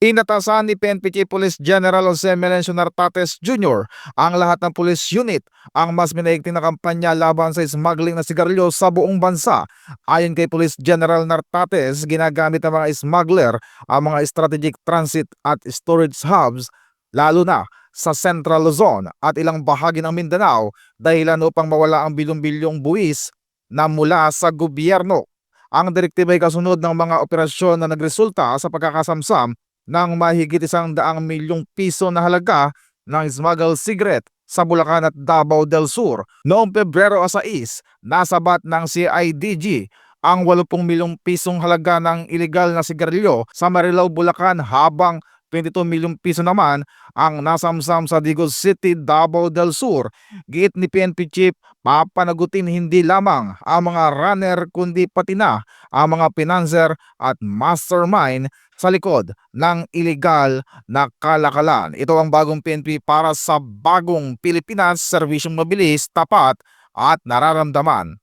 Inatasan ni PNP Police General Jose Melencio Nartates Jr. ang lahat ng police unit ang mas minaigting na kampanya laban sa smuggling na sigarilyo sa buong bansa. Ayon kay Police General Nartates, ginagamit ng mga smuggler ang mga strategic transit at storage hubs lalo na sa Central Luzon at ilang bahagi ng Mindanao dahilan upang mawala ang bilyong-bilyong buwis na mula sa gobyerno. Ang direktiba ay kasunod ng mga operasyon na nagresulta sa pagkakasamsam ng mahigit 100 milyong piso na halaga ng smuggled cigarette sa Bulacan at Davao del Sur. Noong Pebrero 6, nasabat ng CIDG ang 80 milyong pisong halaga ng ilegal na sigarilyo sa Marilao, Bulacan, habang 22 milyong piso naman ang nasamsam sa Digos City, Davao del Sur. Giit ni PNP Chief, papanagutin hindi lamang ang mga runner kundi pati na ang mga financer at mastermind sa likod ng iligal na kalakalan. Ito ang bagong PNP para sa bagong Pilipinas, serbisyong mabilis, tapat at nararamdaman.